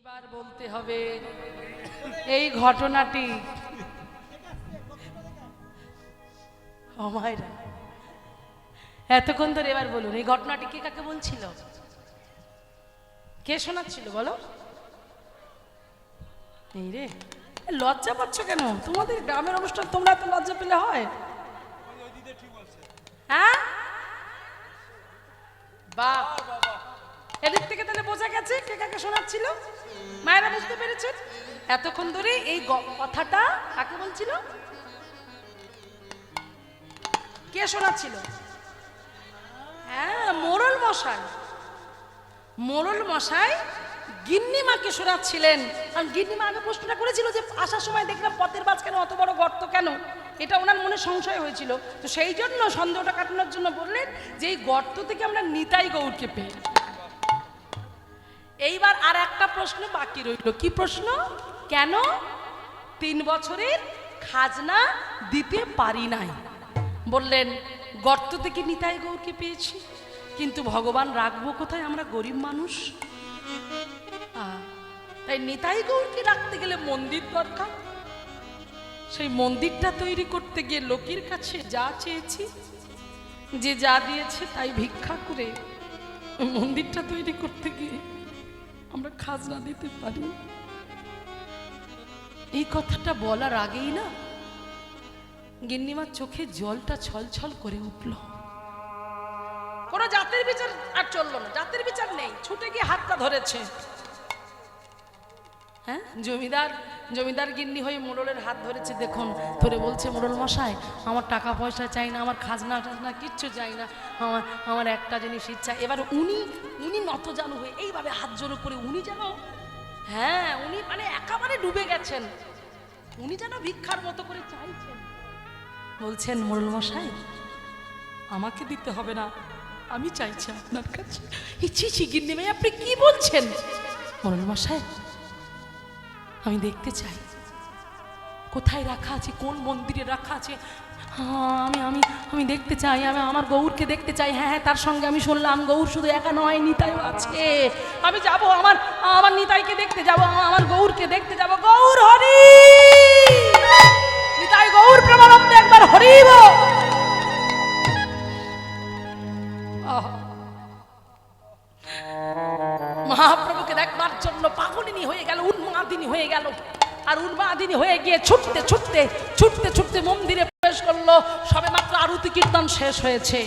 এবার বলতে হবে এই ঘটনাটি মায়েরা এতক্ষণ ধরে এবার বলুন এই ঘটনাটি কে কাকে বলছিল, কে শোনাচ্ছিল বলো? এই রে, লজ্জা পাচ্ছ কেন? তোমাদের গ্রামের অনুষ্ঠান তোমরা এত লজ্জা পেলে হয়? হ্যাঁ বাহ, এদিক থেকে তাহলে বোঝা গেছে কে কাকে শোনাচ্ছিল। মায়েরা বুঝতে পেরেছেন এতক্ষণ ধরে এই কথাটা কাকে বলছিল, কে শোনাচ্ছিল? হ্যাঁ, মোড়ল মশাই। মোড়ল মশাই গিন্নিমাকে শোনাচ্ছিলেন। আর গিন্নিমা আগে প্রশ্নটা করেছিল যে আসার সময় দেখলাম পথের মাঝ কেন, অত বড় গর্ত কেন, এটা ওনার মনে সংশয় হয়েছিল। তো সেই জন্য সন্দেহটা কাটানোর জন্য বললেন যে এই গর্ত থেকে আমরা নিতাই গৌরকে পেয়ে। এইবার আর একটা প্রশ্ন বাকি রইল। কি প্রশ্ন? কেন 3 বছরের খাজনা দিতে পারি নাই? বললেন গর্ত থেকে নিতাই গৌরকে পেয়েছি, কিন্তু ভগবান রাখবো কোথায়, আমরা গরিব মানুষ। তাই নিতাই গৌরকে রাখতে গেলে মন্দির দরকার। সেই মন্দিরটা তৈরি করতে গিয়ে লোকের কাছে যা চেয়েছি, যে যা দিয়েছে তাই ভিক্ষা করে মন্দিরটা তৈরি করতে গিয়ে আমরা খাজনা দিতে পারি। এই কথাটা বলার আগেই না গিন্নিমার চোখে জলটা ছলছল করে উঠল। কোন জাতের বিচার আর চললো না, জাতের বিচার নেই, ছুটে গিয়ে হাতটা ধরেছে। হ্যাঁ, জমিদার গিন্নি হয়ে মোড়লের হাত ধরেছে। দেখুন ধরে বলছে, মোড়ল মশাই আমার টাকা পয়সা চাই না, আমার খাজনা টাজনা কিচ্ছু চাই না, আমার একটা জিনিস ইচ্ছা। এবার উনি নত জানু হয়ে এইভাবে হাত জোড়ো করে উনি যেন, হ্যাঁ উনি মানে একেবারে ডুবে গেছেন, উনি যেন ভিক্ষার মতো করে চাইছেন। বলছেন মোড়ল মশাই আমাকে দিতে হবে না, আমি চাইছি আপনার কাছে। ইচ্ছি গিন্নি ভাই আপনি কি বলছেন? মোড়ল মশাই আমি দেখতে চাই কোথায় রাখা আছে, কোন মন্দিরে রাখা আছে। আমি দেখতে চাই, আমি আমার গৌরকে দেখতে চাই। হ্যাঁ হ্যাঁ, তার সঙ্গে আমি শুনলাম গৌর শুধু একা নয়, নিতাইও আছে। আমি যাব, আমার নিতাইকে দেখতে যাব, আমার গৌরকে দেখতে যাব। গৌর হরি, নিতাই গৌর প্রেমানন্দে একবার হরিব। মহাপ্রভুকে দেখবার জন্য পাগলিনী হয়ে গেল, উন্মাদিনী হয়ে গেল। আর উন্মাদিনী হয়ে গিয়ে ছুটতে মন্দিরে প্রবেশ করলো। সবে মাত্র আরতি কীর্তন শেষ হয়েছে।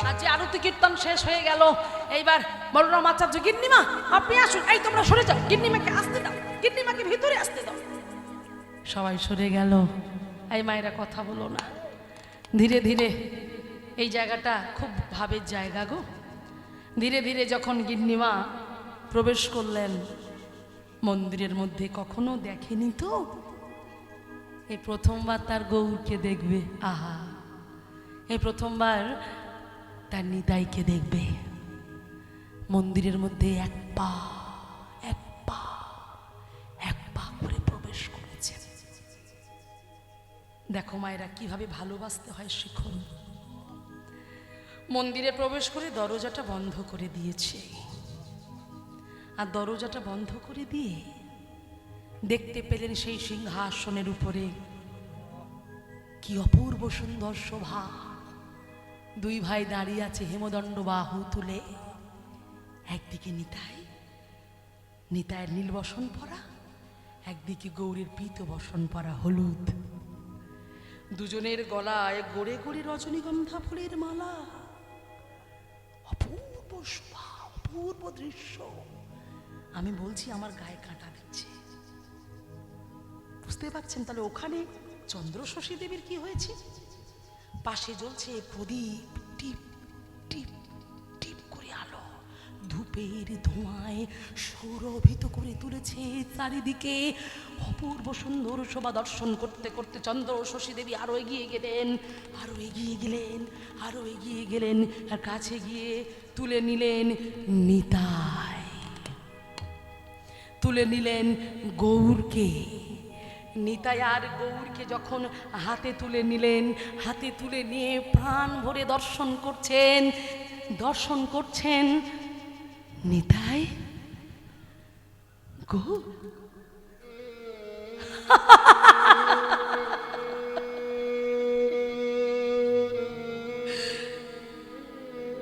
আর যে আরতি কীর্তন শেষ হয়ে গেল, এইবার বলরাম আচার্য, গিন্নিমা আপনি আসুন, এই তোমরা সরে যাও, গিন্নিমাকে আসতে দাও, গিন্নিমাকে ভিতরে আসতে দাও। সবাই সরে গেল। এই মায়েরা কথা বলো না। ধীরে ধীরে এই জায়গাটা খুব ভাবের জায়গা গো। ধীরে ধীরে যখন গিন্নিমা প্রবেশ করলেন মন্দিরের মধ্যে, কখনো দেখেনি তো, এই প্রথমবার তার গৌরকে দেখবে। আহা, এই প্রথমবার তার নিতাইকে দেখবে। মন্দিরের মধ্যে এক পা করে প্রবেশ করেছে। দেখো মায়েরা কিভাবে ভালোবাসতে হয় শিখুন। মন্দিরে প্রবেশ করে দরজাটা বন্ধ করে দিয়েছে। আর দরজাটা বন্ধ করে দিয়ে দেখতে পেলেন সেই সিংহাসনের উপরে কি অপূর্ব সুন্দর শোভা। 2 ভাই দাঁড়িয়ে আছে হেমদণ্ড বাহু তুলে। একদিকে নিতাইয়ের নীল বসন পরা, একদিকে গৌরের পীত বসন পরা হলুদ। দুজনের গলায় গড়ে গড়ে রজনীগন্ধা ফুলের মালা। অপূর্ব শোভা, অপূর্ব দৃশ্য। আমি বলছি আমার গায়ে কাঁটা দিচ্ছে। বুঝতে পারছেন তাহলে ওখানে চন্দ্রশশী দেবীর কি হয়েছে? পাশে জ্বলছে প্রদীপ, টিপ টিপ টিপ করে আলো, ধূপের ধোঁয়ায় সৌরভিত করে তুলেছে চারিদিকে। অপূর্ব সুন্দর শোভা দর্শন করতে করতে চন্দ্রশশী দেবী আরো এগিয়ে গেলেন, আর কাছে গিয়ে তুলে নিলেন নিতাই, তুলে নিলেন গৌরকে। নিতাই আর গৌরকে যখন হাতে তুলে নিলেন, হাতে তুলে নিয়ে প্রাণ ভরে দর্শন করছেন। নিতাই গৌর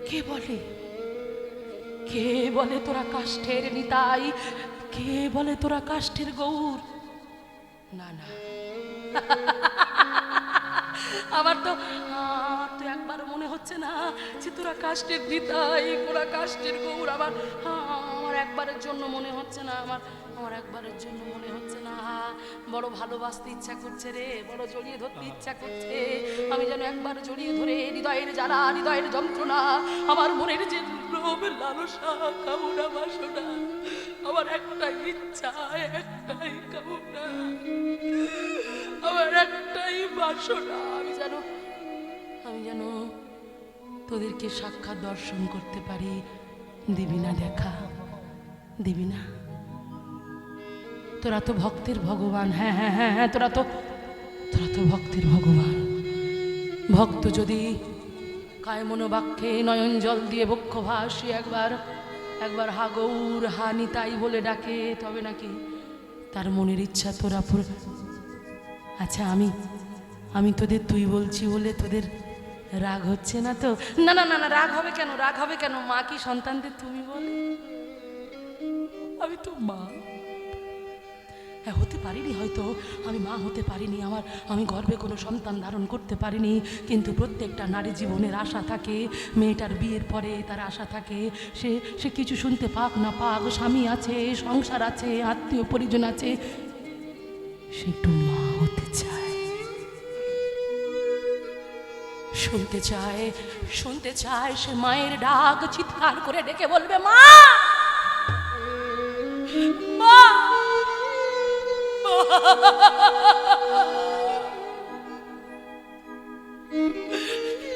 কে বলে, কে বলে তোরা কাষ্ঠের নিতাই, কে বলে তোরা কাষ্ঠের গৌর? না না, আমার তো একবার মনে হচ্ছে না যে তোরা কাষ্ঠের নিতাই, তোরা কাষ্ঠের গৌর। আমার একবারের জন্য মনে হচ্ছে না, আমার একবারের জন্য মনে হচ্ছে না। বড় ভালোবাসতে ইচ্ছা করছে রে, বড় জড়িয়ে ধরতে ইচ্ছা করছে। আমি যেন একবার জড়িয়ে ধরে হৃদয়ের জ্বালা, হৃদয়ের যন্ত্রণা, আমার মনের যে লোভ লালসা কামনা বাসনা, আমার একটাই ইচ্ছা, একটাই কামনা, আমার একটাই বাসনা, আমি যেন তোদেরকে সাক্ষাৎ দর্শন করতে পারি। দিবি না দেখা? দিবি না? তোরা তো ভক্তের ভগবান। হ্যাঁ হ্যাঁ হ্যাঁ হ্যাঁ, তোরা তো ভক্তের ভগবান। ভক্ত যদি কায় মনোবাক্যে নয়ন জল দিয়ে বক্ষ ভাসি একবার হা গৌর হা নিতাই বলে ডাকে, তবে নাকি তার মনের ইচ্ছা তোরা পুরো। আচ্ছা, আমি তোদের তুই বলছি বলে তোদের রাগ হচ্ছে না তো? না না না না, রাগ হবে কেন? রাগ হবে কেন? মা কি সন্তানদের তুমি বলে? আমি তো মা। হ্যাঁ, হতে পারিনি, হয়তো আমি মা হতে পারিনি, আমি গর্ভে কোনো সন্তান ধারণ করতে পারিনি, কিন্তু প্রত্যেকটা নারী জীবনের আশা থাকে। মেয়েটার বিয়ের পরে তার আশা থাকে সে কিছু শুনতে পাক না পাক, স্বামী আছে, সংসার আছে, আত্মীয় পরিজন আছে, সে একটু মা হতে চায়, শুনতে চায় সে মায়ের ডাক, চিৎকার করে ডেকে বলবে মা মা।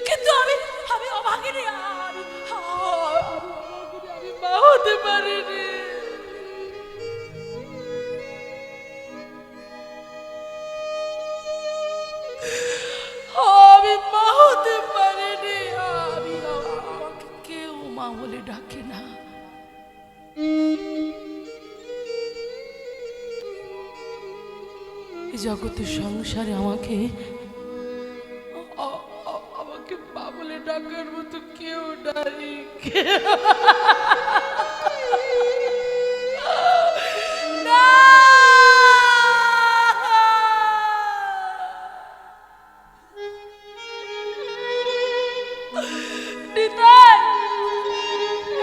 কিন্তু আমি অভাগিনী, আমি মা হতে পারিনি। আমি মা হতে পারিনি, আমাকে কেউ মা বলে ডাকে না। জগতের সংসারে আমাকে মা বলে ডাকার মতো কেউ নাই।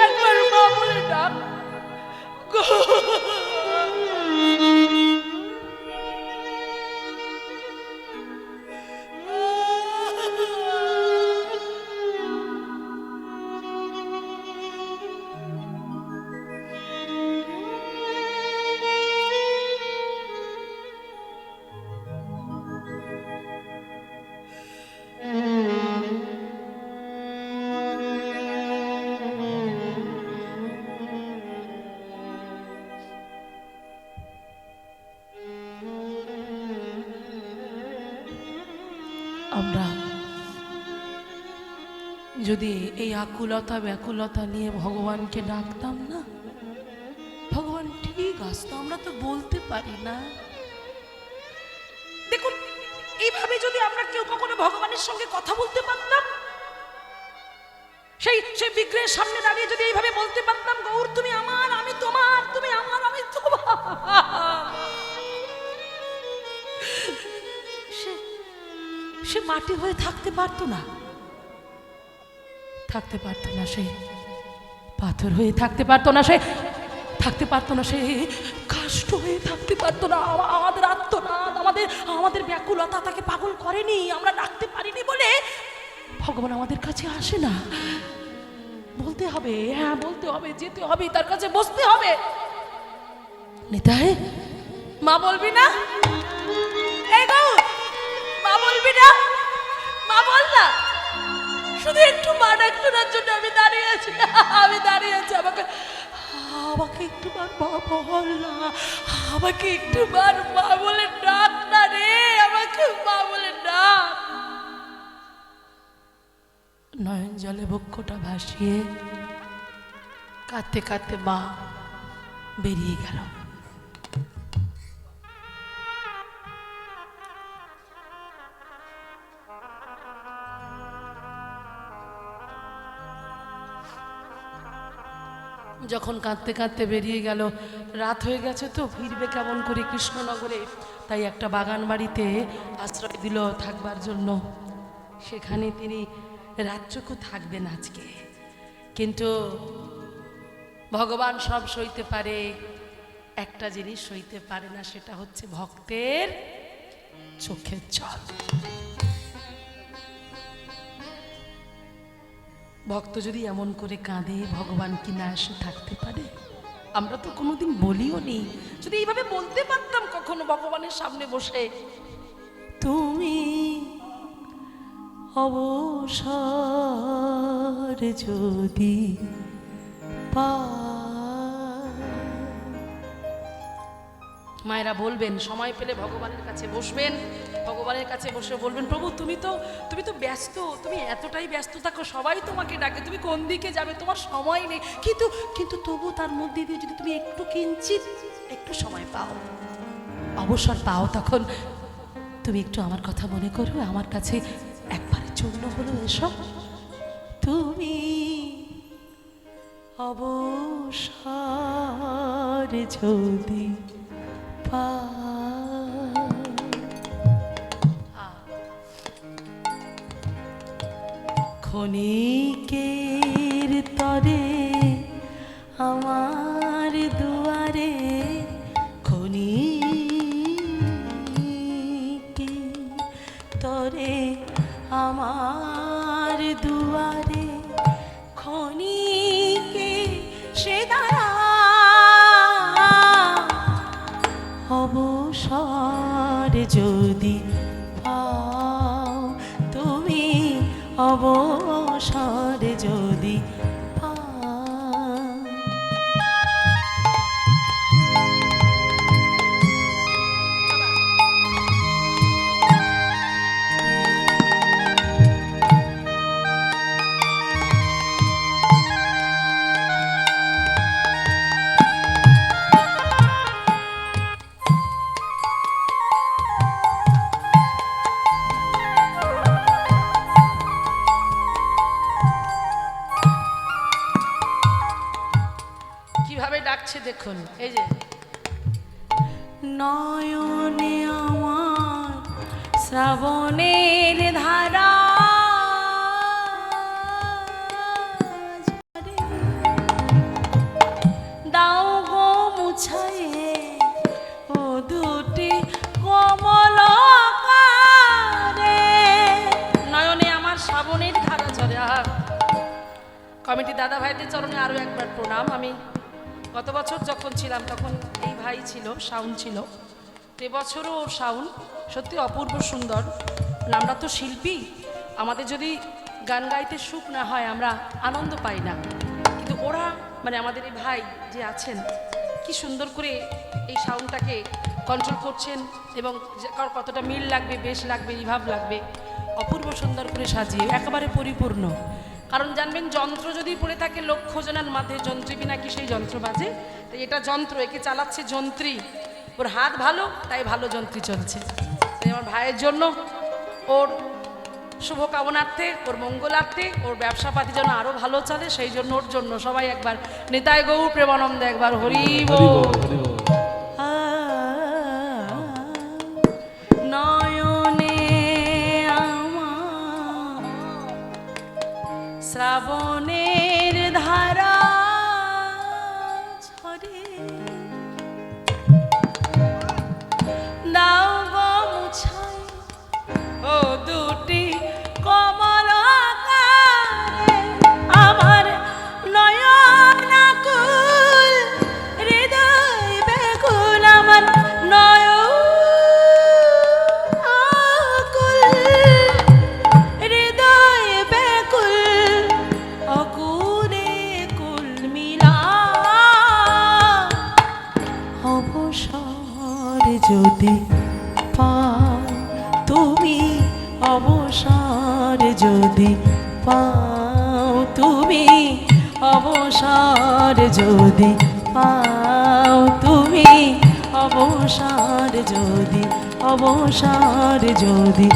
একবার মা বলে ডাক। আমরা যদি এই আকুলতা ব্যাকুলতা নিয়ে ভগবানকে ডাকতাম না, ভগবান ঠিক আসতো। আমরা তো বলতে পারি না। দেখুন, এইভাবে যদি আমরা কেউ কখনো ভগবানের সঙ্গে কথা বলতে পারতাম, সেই বিগ্রহের সামনে দাঁড়িয়ে যদি এইভাবে বলতে পারতাম, গৌর তুমি আমার, আমি তোমার, তুমি আমার, আমি তোমার, সে মাটি হয়ে থাকতে পারতো না, থাকতে পারতো না, সে পাথর হয়ে থাকতে পারতো না, সে থাকতে পারতো না, সে কাষ্ঠ হয়ে থাকতে পারতো না। আমাদের আত্মনাদ, আমাদের ব্যাকুলতা তাকে পাগল করেনি। আমরা ডাকতে পারিনি বলে ভগবান আমাদের কাছে আসে না। বলতে হবে, হ্যাঁ বলতে হবে, যেতে হবে, তার কাছে বসতে হবে। নিতাই, মা বলবি না? এই গৌর, মা বলবি না? মা বল না, শুধু একটু মা ডাকটার জন্য আমি দাঁড়িয়ে আছি, আমাকে একটুবার মা বল না, আমাকে একটুবার মা বলে ডাক না রে, আমাকে মা বলে ডাক। নয়ন জলে বক্ষটা ভাসিয়ে কাঁদতে কাঁদতে মা বেরিয়ে গেল। যখন কাঁদতে কাঁদতে বেরিয়ে গেল, রাত হয়ে গেছে তো ফিরবে কেমন করে কৃষ্ণনগরে, তাই একটা বাগান বাড়িতে আশ্রয় দিল থাকবার জন্য। সেখানে তিনি রাতটুকু থাকবেন আজকে। কিন্তু ভগবান সব সইতে পারে, একটা জিনিস সইতে পারে না, সেটা হচ্ছে ভক্তের চোখের জল। ভক্ত যদি এমন করে কাঁদে, ভগবান কি না এসে থাকতে পারে? আমরা তো কোনোদিন বলিও নি। যদি এইভাবে বলতে পারতাম কখনো ভগবানের সামনে বসে, তুমি অবসর যদি মায়েরা বলবেন সময় পেলে ভগবানের কাছে বসবেন, ভগবানের কাছে বসে বলবেন, প্রভু তুমি তো ব্যস্ত, তুমি এতটাই ব্যস্ত থাকো, সবাই তোমাকে ডাকে, তুমি কোন দিকে যাবে, তোমার সময় নেই, কিন্তু তবু তার মধ্যে দিয়ে যদি তুমি একটু কিঞ্চিত একটু সময় পাও, অবসর পাও, তখন তুমি একটু আমার কথা মনে করো, আমার কাছে একবারের জন্য হলো এসো, তুমি অবসর যদি ক্ষণিকের তরে আমার দুয়ারে, ক্ষণিকের তরে আমার দুয়ারে, ক্ষণিকে সে দাঁড়া অবসর যদি পাও, তুমি অবসর যদি দেখুন, এই যে নয়নে আমার শ্রাবণের ধারা, দাও গো মুছায়ে ও দুটি কমল কারে, নয়নে আমার শ্রাবণের ধারা ঝরে। কমিটি দাদা ভাইদের চরণে আরো একবার প্রণাম। আমি গত বছর যখন ছিলাম তখন এই ভাই ছিল, সাউন্ড ছিল, এবছরও ওর সাউন্ড সত্যি অপূর্ব সুন্দর। আমরা তো শিল্পী, আমাদের যদি গান গাইতে সুখ না হয় আমরা আনন্দ পাই না, কিন্তু ওরা মানে আমাদের এই ভাই যে আছেন কি সুন্দর করে এই সাউন্ডটাকে কন্ট্রোল করছেন, এবং কতটা মিল লাগবে, বেশ লাগবে, রিভাব লাগবে, অপূর্ব সুন্দর করে সাজিয়ে একেবারে পরিপূর্ণ। কারণ জানবেন, যন্ত্র যদি পড়ে থাকে লক্ষ জনের মাঝে, যন্ত্রী বিনা কি সেই যন্ত্র বাজে? তাই এটা যন্ত্র, একে চালাচ্ছে যন্ত্রী, ওর হাত ভালো তাই ভালো যন্ত্রী চলছে। তাই আমার ভাইয়ের জন্য, ওর শুভকামনার্থে, ওর মঙ্গলার্থে, ওর ব্যবসাপাতি যেন আরো ভালো চলে, সেই জন্য ওর জন্য সবাই একবার নিতাই গৌর প্রেমানন্দে একবার হরি বল। শ্রাবণের ধারা ঝরে, দাও গো মুছায় ও দুটি কমল কারে, আমার নয়ন আকুল হৃদয় ব্যাকুল, আমার নয়ন আকুল হৃদয় ব্যাকুল, অকুরে কুল মিলা অবসর যদি পাও, তুমি অবসর যদি পাও, তুমি অবসর যদি পাও, তুমি অবসর যদি, অবসর যদি,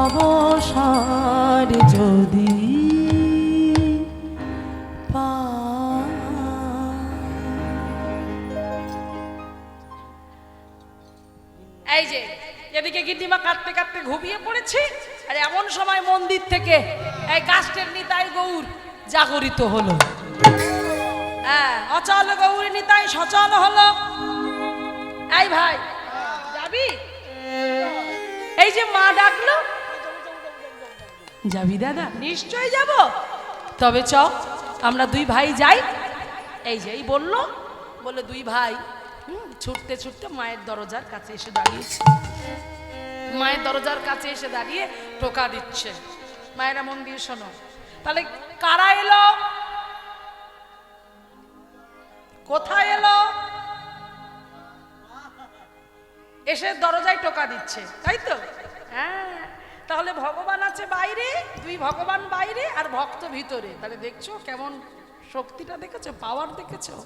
অবসর যদি পাও। এই যে এদিকে গিন্নিমা কাঁদতে কাঁদতে ঘুমিয়ে পড়েছে, আর এমন সময় মন্দির থেকে এই কাষ্টের নিতাই গৌর জাগরিত হলো। হ্যাঁ, অচল গৌরী নিতাই সচল হলো। এই ভাই যাবি? এই যে মা ডাকলো, যাবি দাদা? নিশ্চয় যাব। তবে চ আমরা দুই ভাই যাই। এই যে এই বললো, বলে দুই ভাই ছুটতে ছুটতে মায়ের দরজার কাছে এসে দাঁড়িয়েছে। মায়ের দরজার কাছে এসে দাঁড়িয়ে টোকা দিচ্ছে। মায়েরা মন দিয়ে শোনো, তাহলে কারা এলো, কোথায় এলো? এসে দরজায় টোকা দিচ্ছে, তাই তো? হ্যাঁ, তাহলে ভগবান আছে বাইরে, দুই ভগবান বাইরে আর ভক্ত ভিতরে। তাহলে দেখছো কেমন শক্তিটা, দেখেছো পাওয়ার, দেখেছো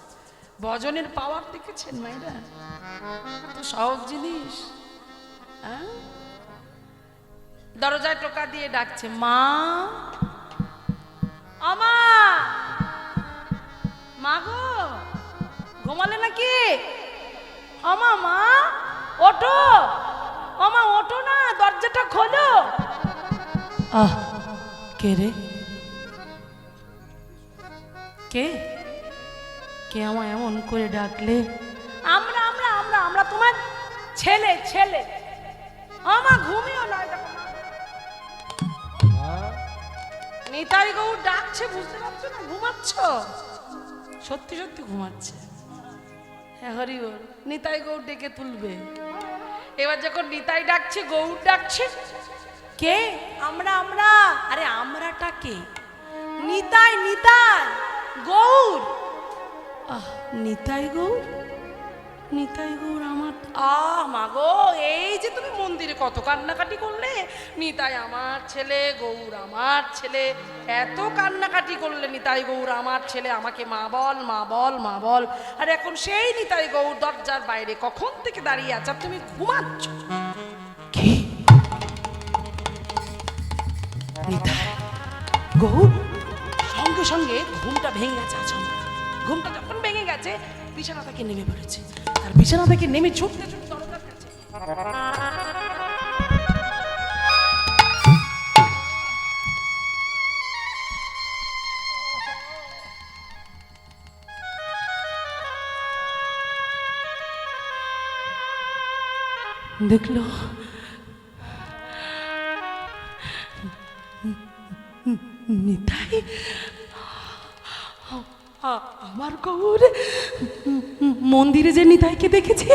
ভজনের পাওয়ার দেখেছেন মায়েরা? তো সহজ জিনিস। হ্যাঁ, দরজায় টোকা দিয়ে ডাকছে, মা, আমা, মা গো, ঘুমালে নাকি? আমা, মা ওঠো, আমা ওঠো না, দরজাটা খোলো। আহ, কে রে? কে কে আমায় এমন করে ডাকলে? আমরা আমরা আমরা আমরা তোমার ছেলে ছেলে। আমা ঘুমিও না, নিতাই গৌর ডাকছে, বুঝতে পারছো না? ঘুমাচ্ছ? সত্যি সত্যি ঘুমাচ্ছে। হ্যাঁ, হরি বল। নিতাই গৌর ডেকে তুলবে। এবার যখন নিতাই ডাকছে, গৌর ডাকছে, কে? আমরা আমরা। আরে আমরাটা কে? নিতাই নিতাই গৌর। আহ, নিতাই গৌর, নিতাই গৌর আমার। মা গো, এই যে তুমি মন্দিরে কত কান্নাকাটি করলে, নিতাই আমার ছেলে, গৌর আমার ছেলে, এত কান্নাকাটি করলে নিতাই গৌর আমার ছেলে, আমাকে মা বল, মা বল, মা বল। আর এখন সেই নিতাই গৌর দরজার বাইরে কখন থেকে দাঁড়িয়ে আছে, তুমি ঘুমাচ্ছ। কি? নিতাই গৌর সঙ্গে সঙ্গে ঘুমটা ভেঙে গেছে। ঘুমটা যখন ভেঙে গেছে, বিছানা থেকে নেমে পড়েছে। আর বিছানা থেকে নেমে ছুটতে ছুটতে দরজার কাছে। দেখলো নিতাই আমার গৌর মন্দিরে যে নিতাইকে দেখেছি,